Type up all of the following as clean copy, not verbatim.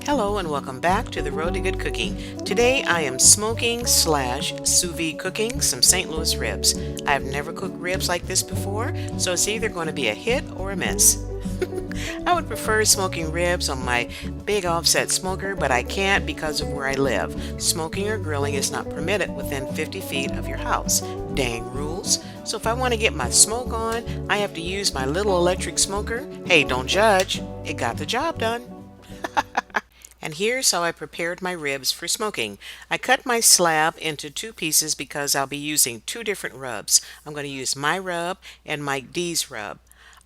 Hello and welcome back to the Road to Good Cooking. Today I am smoking / sous vide cooking some St. Louis ribs. I've never cooked ribs like this before, so it's either going to be a hit or a miss. I would prefer smoking ribs on my big offset smoker, but I can't because of where I live. Smoking or grilling is not permitted within 50 feet of your house. Dang rules. So if I want to get my smoke on, I have to use my little electric smoker. Hey, don't judge. It got the job done. And here's how I prepared my ribs for smoking. I cut my slab into two pieces because I'll be using two different rubs. I'm going to use my rub and Mike D's rub.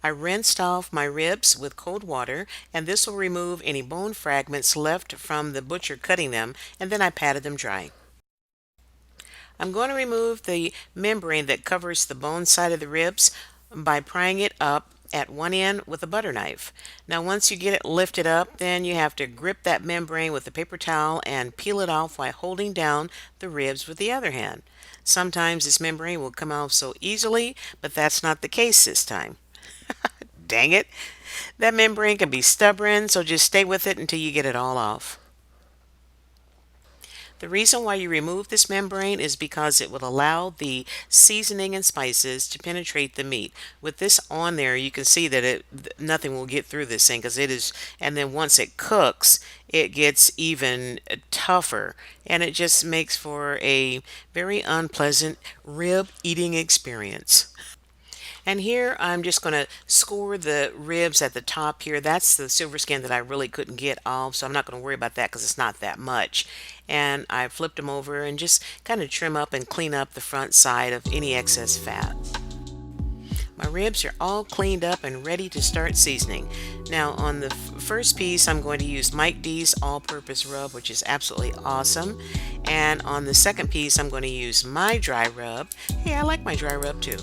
I rinsed off my ribs with cold water, and this will remove any bone fragments left from the butcher cutting them, and then I patted them dry. I'm going to remove the membrane that covers the bone side of the ribs by prying it up at one end with a butter knife. Now once you get it lifted up, then you have to grip that membrane with a paper towel and peel it off while holding down the ribs with the other hand. Sometimes this membrane will come off so easily, but that's not the case this time. Dang it! That membrane can be stubborn, so just stay with it until you get it all off. The reason why you remove this membrane is because it will allow the seasoning and spices to penetrate the meat. With this on there, you can see that nothing will get through this thing because it is, and then once it cooks, it gets even tougher, and it just makes for a very unpleasant rib eating experience. And here I'm just going to score the ribs at the top here. That's the silver skin that I really couldn't get off, so I'm not going to worry about that because it's not that much. And I flipped them over and just kind of trim up and clean up the front side of any excess fat. My ribs are all cleaned up and ready to start seasoning. Now on the first piece I'm going to use Mike D's all-purpose rub, which is absolutely awesome. And on the second piece I'm going to use my dry rub. Hey, I like my dry rub too.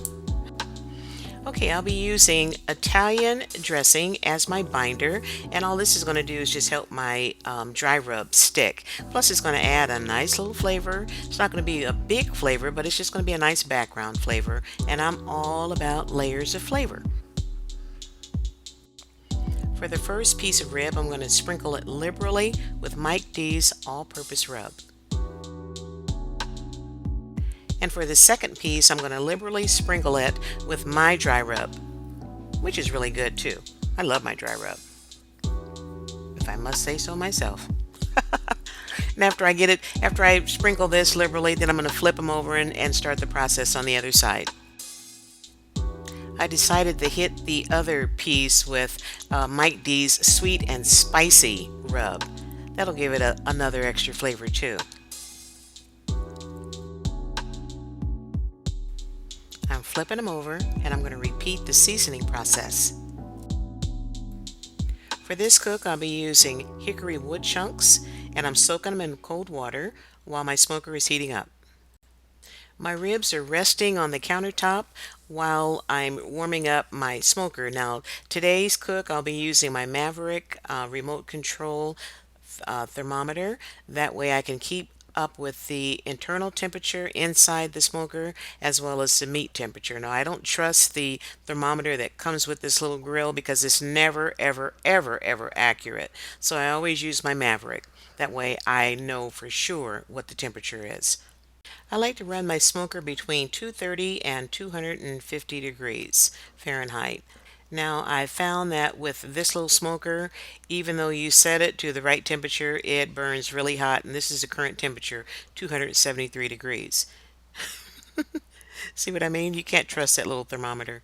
Okay, I'll be using Italian dressing as my binder, and all this is going to do is just help my dry rub stick. Plus it's going to add a nice little flavor. It's not going to be a big flavor, but it's just going to be a nice background flavor, and I'm all about layers of flavor. For the first piece of rib, I'm going to sprinkle it liberally with Mike D's all-purpose rub. And for the second piece, I'm going to liberally sprinkle it with my dry rub, which is really good too. I love my dry rub, if I must say so myself. And after I sprinkle this liberally, then I'm going to flip them over and start the process on the other side. I decided to hit the other piece with Mike D's sweet and spicy rub. That'll give it another extra flavor too. I'm flipping them over, and I'm going to repeat the seasoning process. For this cook, I'll be using hickory wood chunks, and I'm soaking them in cold water while my smoker is heating up. My ribs are resting on the countertop while I'm warming up my smoker. Now, today's cook, I'll be using my Maverick remote control thermometer. That way I can keep up with the internal temperature inside the smoker as well as the meat temperature. Now I don't trust the thermometer that comes with this little grill because it's never ever accurate. So I always use my Maverick. That way I know for sure what the temperature is. I like to run my smoker between 230 and 250 degrees Fahrenheit. Now I found that with this little smoker, even though you set it to the right temperature, it burns really hot, and this is the current temperature, 273 degrees. See what I mean? You can't trust that little thermometer.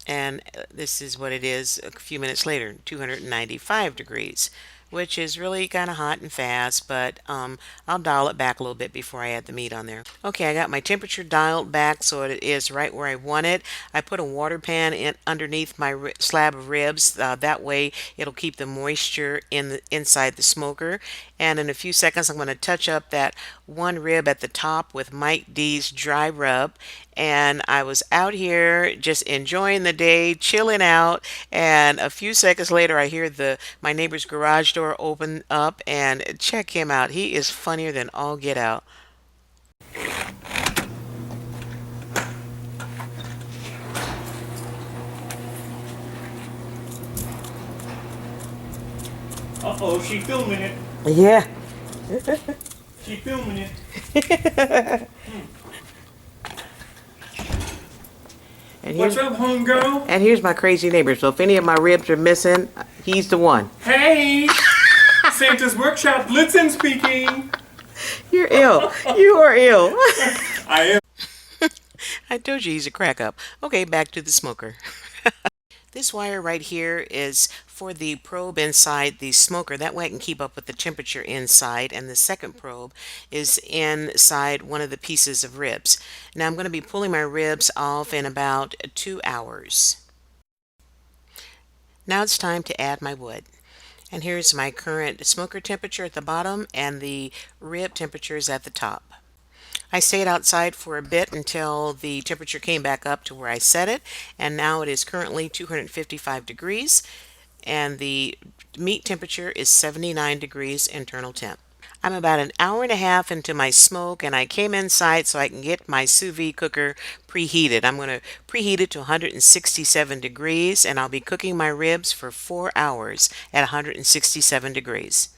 And this is what it is a few minutes later, 295 degrees, which is really kind of hot and fast, but I'll dial it back a little bit before I add the meat on there. Okay, I got my temperature dialed back so it is right where I want it. I put a water pan underneath my slab of ribs. That way it'll keep the moisture inside the smoker. And in a few seconds I'm going to touch up that one rib at the top with Mike D's dry rub. And I was out here just enjoying the day, chilling out, and a few seconds later I hear my neighbor's garage door open up, and check him out. He is funnier than all get out. Uh-oh, she's filming it. Yeah. Keep filming it. And What's up, homegirl? here's my crazy neighbor. So if any of my ribs are missing, he's the one. Hey! Santa's Workshop, Blitzen speaking. You're ill. You are ill. I am. I told you he's a crack up. Okay, back to the smoker. This wire right here is for the probe inside the smoker. That way I can keep up with the temperature inside. And the second probe is inside one of the pieces of ribs. Now I'm going to be pulling my ribs off in about 2 hours. Now it's time to add my wood. And here's my current smoker temperature at the bottom and the rib temperatures at the top. I stayed outside for a bit until the temperature came back up to where I set it, and now it is currently 255 degrees, and the meat temperature is 79 degrees internal temp. I'm about an hour and a half into my smoke, and I came inside so I can get my sous vide cooker preheated. I'm going to preheat it to 167 degrees, and I'll be cooking my ribs for 4 hours at 167 degrees.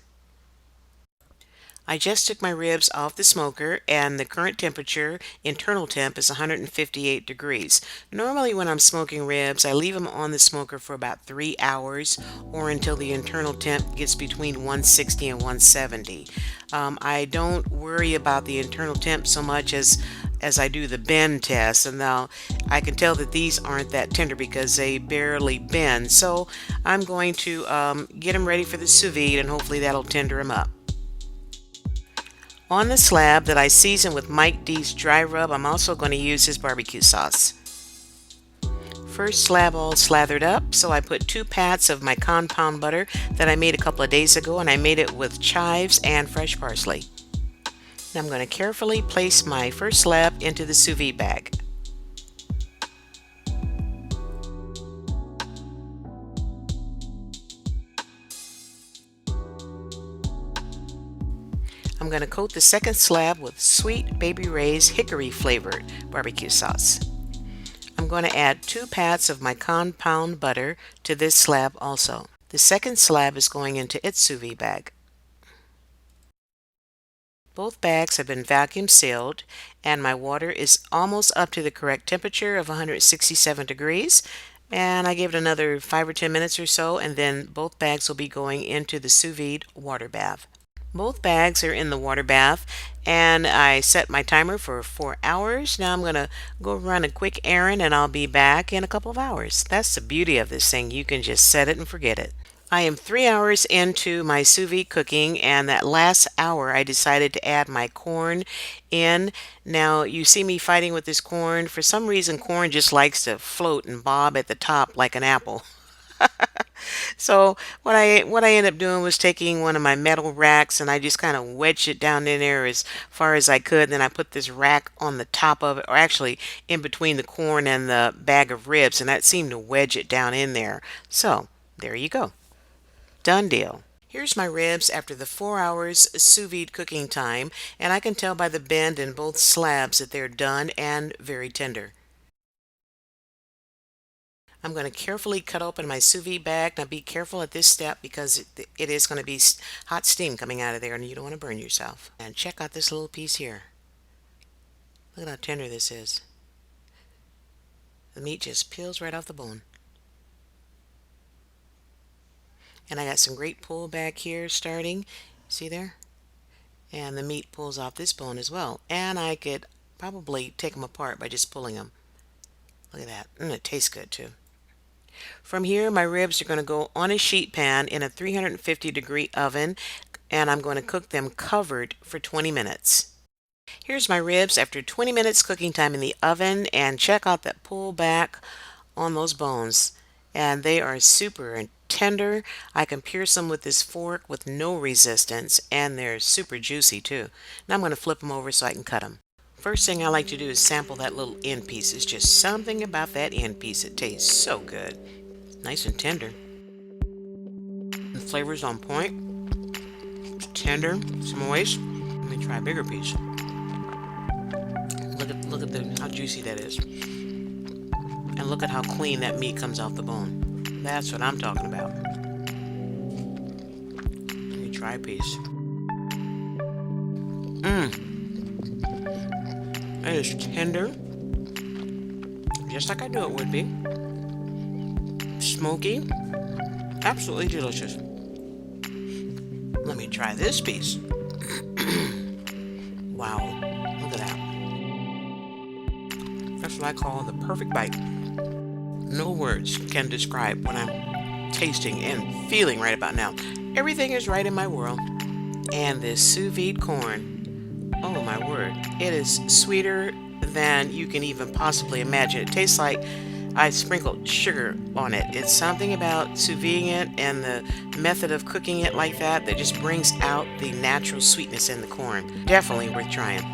I just took my ribs off the smoker and the current temperature, internal temp, is 158 degrees. Normally when I'm smoking ribs, I leave them on the smoker for about 3 hours or until the internal temp gets between 160 and 170. I don't worry about the internal temp so much as I do the bend test, and now I can tell that these aren't that tender because they barely bend. So I'm going to get them ready for the sous vide, and hopefully that'll tender them up. On the slab that I seasoned with Mike D's dry rub, I'm also going to use his barbecue sauce. First slab all slathered up, so I put 2 pats of my compound butter that I made a couple of days ago, and I made it with chives and fresh parsley. Now I'm going to carefully place my first slab into the sous vide bag. I'm going to coat the second slab with Sweet Baby Ray's hickory flavored barbecue sauce. I'm going to add 2 pats of my compound butter to this slab also. The second slab is going into its sous vide bag. Both bags have been vacuum sealed, and my water is almost up to the correct temperature of 167 degrees. And I give it another 5 or 10 minutes or so, and then both bags will be going into the sous vide water bath. Both bags are in the water bath, and I set my timer for 4 hours. Now I'm going to go run a quick errand, and I'll be back in a couple of hours. That's the beauty of this thing. You can just set it and forget it. I am 3 hours into my sous vide cooking, and that last hour I decided to add my corn in. Now you see me fighting with this corn. For some reason, corn just likes to float and bob at the top like an apple. So what I ended up doing was taking one of my metal racks, and I just kind of wedged it down in there as far as I could. Then I put this rack on the top of it, or actually in between the corn and the bag of ribs, and that seemed to wedge it down in there. So there you go. Done deal. Here's my ribs after the 4 hours sous vide cooking time, and I can tell by the bend in both slabs that they're done and very tender. I'm going to carefully cut open my sous vide bag. Now be careful at this step because it is going to be hot steam coming out of there, and you don't want to burn yourself. And check out this little piece here. Look at how tender this is. The meat just peels right off the bone. And I got some great pull back here starting. See there? And the meat pulls off this bone as well. And I could probably take them apart by just pulling them. Look at that. And it tastes good too. From here, my ribs are going to go on a sheet pan in a 350-degree oven, and I'm going to cook them covered for 20 minutes. Here's my ribs after 20 minutes cooking time in the oven, and check out that pull back on those bones. And they are super tender. I can pierce them with this fork with no resistance, and they're super juicy too. Now I'm going to flip them over so I can cut them. First thing I like to do is sample that little end piece. It's just something about that end piece. It tastes so good. Nice and tender. The flavor's on point. It's tender. It's moist. Let me try a bigger piece. Look at how juicy that is. And look at how clean that meat comes off the bone. That's what I'm talking about. Let me try a piece. It is tender, just like I knew it would be. Smoky, absolutely delicious. Let me try this piece. Wow, look at that. That's what I call the perfect bite. No words can describe what I'm tasting and feeling right about now. Everything is right in my world. And this sous vide corn, oh my word, it is sweeter than you can even possibly imagine. It tastes like I sprinkled sugar on it. It's something about sous videing it and the method of cooking it like that that just brings out the natural sweetness in the corn. Definitely worth trying.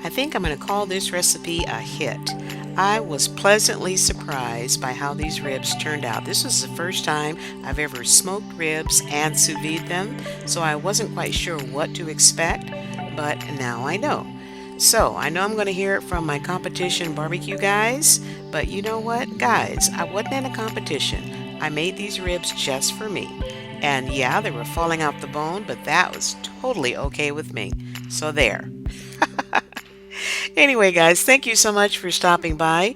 I think I'm going to call this recipe a hit. I was pleasantly surprised by how these ribs turned out. This was the first time I've ever smoked ribs and sous vide them, so I wasn't quite sure what to expect, but now I know. So I know I'm going to hear it from my competition barbecue guys, but you know what, guys, I wasn't in a competition. I made these ribs just for me. And yeah, they were falling off the bone, but that was totally okay with me. So there. Anyway, guys, thank you so much for stopping by.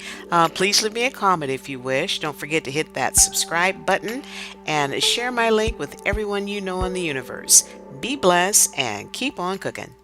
Please leave me a comment if you wish. Don't forget to hit that subscribe button and share my link with everyone you know in the universe. Be blessed and keep on cooking.